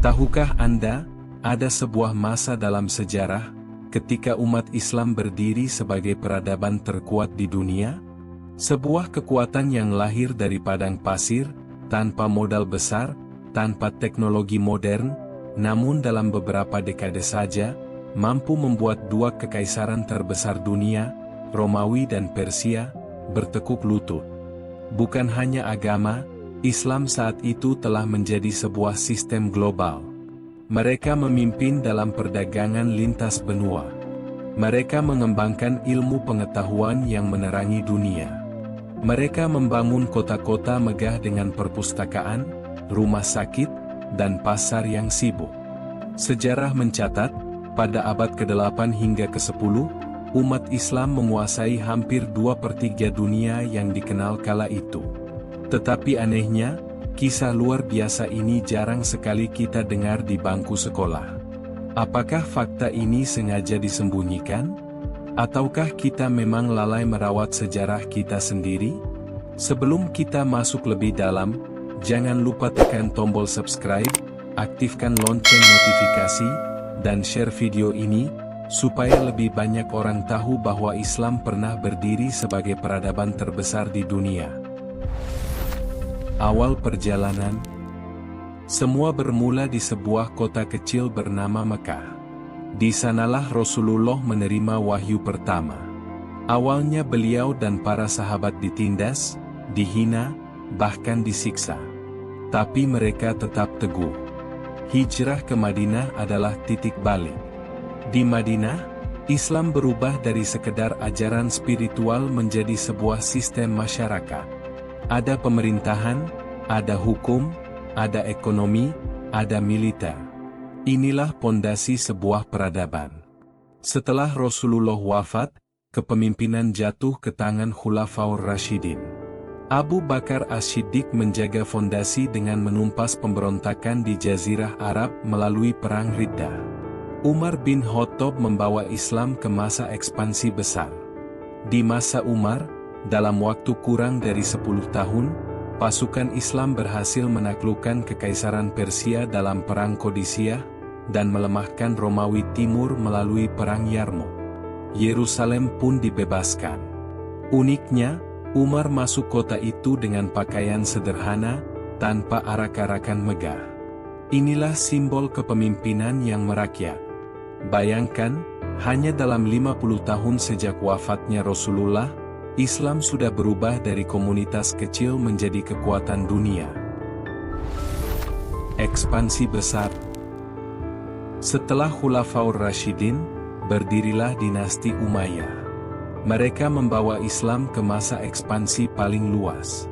Tahukah Anda, ada sebuah masa dalam sejarah, ketika umat Islam berdiri sebagai peradaban terkuat di dunia? Sebuah kekuatan yang lahir dari padang pasir, tanpa modal besar, tanpa teknologi modern, namun dalam beberapa dekade saja, mampu membuat dua kekaisaran terbesar dunia, Romawi dan Persia, bertekuk lutut. Bukan hanya agama, Islam saat itu telah menjadi sebuah sistem global. Mereka memimpin dalam perdagangan lintas benua. Mereka mengembangkan ilmu pengetahuan yang menerangi dunia. Mereka membangun kota-kota megah dengan perpustakaan, rumah sakit, dan pasar yang sibuk. Sejarah mencatat, pada abad ke-8 hingga ke-10, umat Islam menguasai hampir 2/3 dunia yang dikenal kala itu. Tetapi anehnya, kisah luar biasa ini jarang sekali kita dengar di bangku sekolah. Apakah fakta ini sengaja disembunyikan? Ataukah kita memang lalai merawat sejarah kita sendiri? Sebelum kita masuk lebih dalam, jangan lupa tekan tombol subscribe, aktifkan lonceng notifikasi, dan share video ini, supaya lebih banyak orang tahu bahwa Islam pernah berdiri sebagai peradaban terbesar di dunia. Awal perjalanan. Semua bermula di sebuah kota kecil bernama Mekah. Di sanalah Rasulullah menerima wahyu pertama. Awalnya beliau dan para sahabat ditindas, dihina, bahkan disiksa. Tapi mereka tetap teguh. Hijrah ke Madinah adalah titik balik. Di Madinah, Islam berubah dari sekedar ajaran spiritual menjadi sebuah sistem masyarakat. Ada pemerintahan, ada hukum, ada ekonomi, ada militer. Inilah pondasi sebuah peradaban. Setelah Rasulullah wafat, kepemimpinan jatuh ke tangan Khulafaur Rasyidin. Abu Bakar As-Siddiq menjaga fondasi dengan menumpas pemberontakan di Jazirah Arab melalui Perang Riddah. Umar bin Khattab membawa Islam ke masa ekspansi besar. Di masa Umar, dalam waktu kurang dari 10 tahun, pasukan Islam berhasil menaklukkan Kekaisaran Persia dalam Perang Qadisiyah, dan melemahkan Romawi Timur melalui Perang Yarmouk. Yerusalem pun dibebaskan. Uniknya, Umar masuk kota itu dengan pakaian sederhana, tanpa arak-arakan megah. Inilah simbol kepemimpinan yang merakyat. Bayangkan, hanya dalam 50 tahun sejak wafatnya Rasulullah, Islam sudah berubah dari komunitas kecil menjadi kekuatan dunia. Ekspansi besar. Setelah Khulafaur Rasyidin, berdirilah dinasti Umayyah. Mereka membawa Islam ke masa ekspansi paling luas.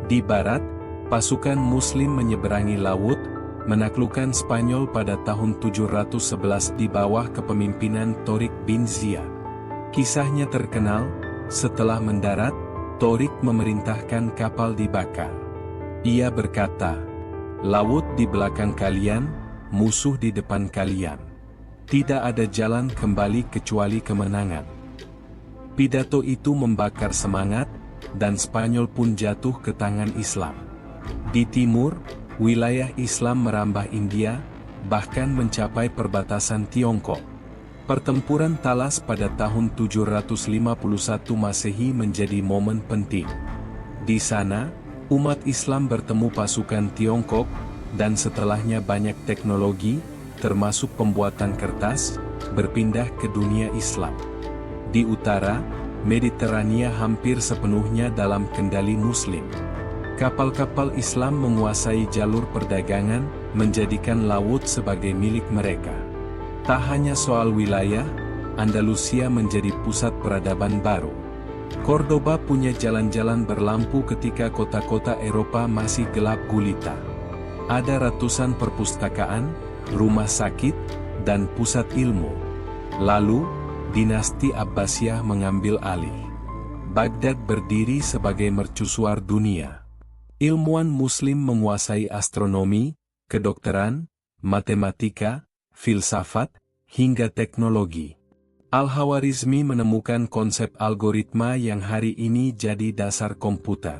Di barat, pasukan Muslim menyeberangi laut, menaklukkan Spanyol pada tahun 711 di bawah kepemimpinan Torik bin Ziyad. Kisahnya terkenal. Setelah mendarat, Torik memerintahkan kapal dibakar. Ia berkata, "Laut di belakang kalian, musuh di depan kalian. Tidak ada jalan kembali kecuali kemenangan." Pidato itu membakar semangat, dan Spanyol pun jatuh ke tangan Islam. Di timur, wilayah Islam merambah India, bahkan mencapai perbatasan Tiongkok. Pertempuran Talas pada tahun 751 Masehi menjadi momen penting. Di sana, umat Islam bertemu pasukan Tiongkok, dan setelahnya banyak teknologi, termasuk pembuatan kertas, berpindah ke dunia Islam. Di utara, Mediterania hampir sepenuhnya dalam kendali Muslim. Kapal-kapal Islam menguasai jalur perdagangan, menjadikan laut sebagai milik mereka. Tak hanya soal wilayah, Andalusia menjadi pusat peradaban baru. Cordoba punya jalan-jalan berlampu ketika kota-kota Eropa masih gelap gulita. Ada ratusan perpustakaan, rumah sakit, dan pusat ilmu. Lalu, dinasti Abbasiyah mengambil alih. Baghdad berdiri sebagai mercusuar dunia. Ilmuwan Muslim menguasai astronomi, kedokteran, matematika, filsafat, hingga teknologi. Al-Khawarizmi menemukan konsep algoritma yang hari ini jadi dasar komputer.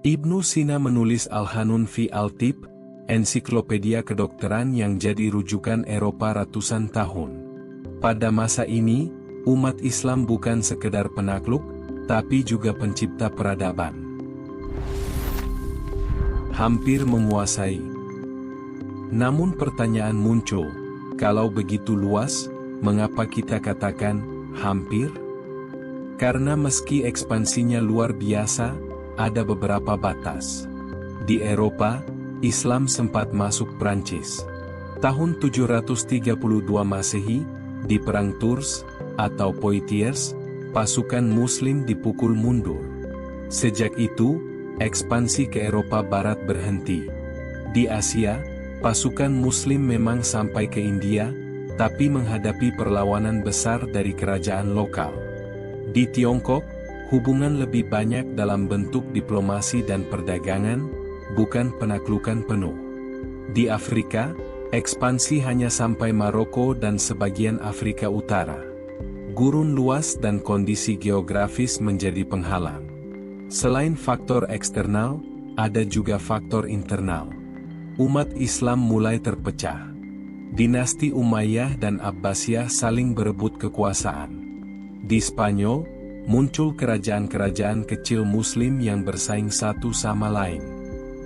Ibnu Sina menulis Al-Hanun fi Al-Tib, ensiklopedia kedokteran yang jadi rujukan Eropa ratusan tahun. Pada masa ini, umat Islam bukan sekedar penakluk, tapi juga pencipta peradaban. Hampir menguasai. Namun pertanyaan muncul, kalau begitu luas, mengapa kita katakan hampir? Karena meski ekspansinya luar biasa, ada beberapa batas. Di Eropa, Islam sempat masuk Prancis. Tahun 732 Masehi, di Perang Tours, atau Poitiers, pasukan Muslim dipukul mundur. Sejak itu, ekspansi ke Eropa Barat berhenti. Di Asia, pasukan Muslim memang sampai ke India, tapi menghadapi perlawanan besar dari kerajaan lokal. Di Tiongkok, hubungan lebih banyak dalam bentuk diplomasi dan perdagangan, bukan penaklukan penuh. Di Afrika, ekspansi hanya sampai Maroko dan sebagian Afrika Utara. Gurun luas dan kondisi geografis menjadi penghalang. Selain faktor eksternal, ada juga faktor internal. Umat Islam mulai terpecah. Dinasti Umayyah dan Abbasiyah saling berebut kekuasaan. Di Spanyol, muncul kerajaan-kerajaan kecil Muslim yang bersaing satu sama lain.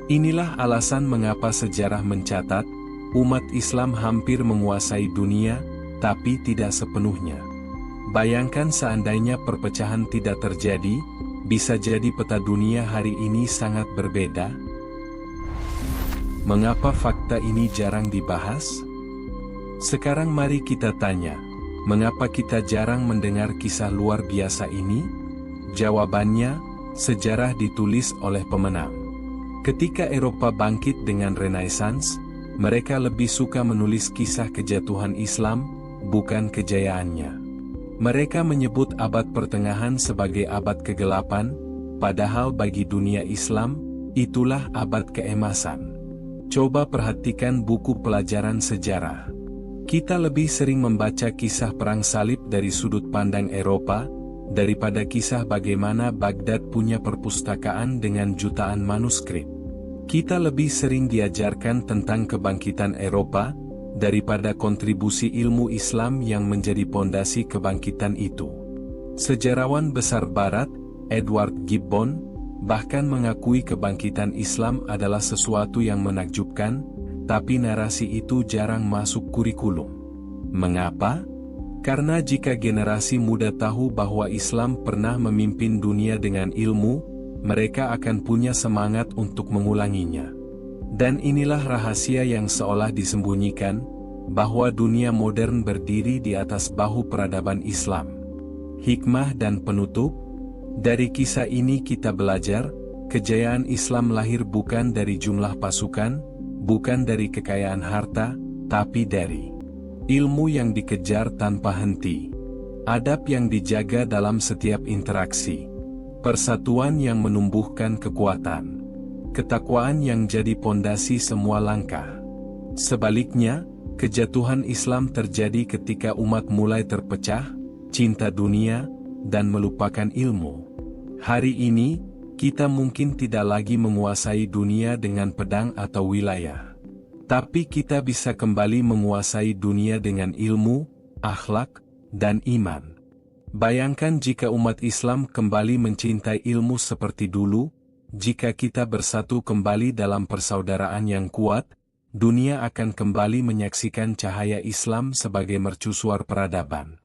Inilah alasan mengapa sejarah mencatat, umat Islam hampir menguasai dunia, tapi tidak sepenuhnya. Bayangkan seandainya perpecahan tidak terjadi, bisa jadi peta dunia hari ini sangat berbeda. Mengapa fakta ini jarang dibahas? Sekarang mari kita tanya, mengapa kita jarang mendengar kisah luar biasa ini? Jawabannya, sejarah ditulis oleh pemenang. Ketika Eropa bangkit dengan Renaissance, mereka lebih suka menulis kisah kejatuhan Islam, bukan kejayaannya. Mereka menyebut abad pertengahan sebagai abad kegelapan, padahal bagi dunia Islam, itulah abad keemasan. Coba perhatikan buku pelajaran sejarah. Kita lebih sering membaca kisah perang salib dari sudut pandang Eropa, daripada kisah bagaimana Baghdad punya perpustakaan dengan jutaan manuskrip. Kita lebih sering diajarkan tentang kebangkitan Eropa, daripada kontribusi ilmu Islam yang menjadi pondasi kebangkitan itu. Sejarawan besar Barat, Edward Gibbon, bahkan mengakui kebangkitan Islam adalah sesuatu yang menakjubkan, tapi narasi itu jarang masuk kurikulum. Mengapa? Karena jika generasi muda tahu bahwa Islam pernah memimpin dunia dengan ilmu, mereka akan punya semangat untuk mengulanginya. Dan inilah rahasia yang seolah disembunyikan, bahwa dunia modern berdiri di atas bahu peradaban Islam. Hikmah dan penutup, dari kisah ini kita belajar, kejayaan Islam lahir bukan dari jumlah pasukan, bukan dari kekayaan harta, tapi dari ilmu yang dikejar tanpa henti, adab yang dijaga dalam setiap interaksi, persatuan yang menumbuhkan kekuatan, ketakwaan yang jadi pondasi semua langkah. Sebaliknya, kejatuhan Islam terjadi ketika umat mulai terpecah, cinta dunia, dan melupakan ilmu. Hari ini, kita mungkin tidak lagi menguasai dunia dengan pedang atau wilayah. Tapi kita bisa kembali menguasai dunia dengan ilmu, akhlak, dan iman. Bayangkan jika umat Islam kembali mencintai ilmu seperti dulu, jika kita bersatu kembali dalam persaudaraan yang kuat, dunia akan kembali menyaksikan cahaya Islam sebagai mercusuar peradaban.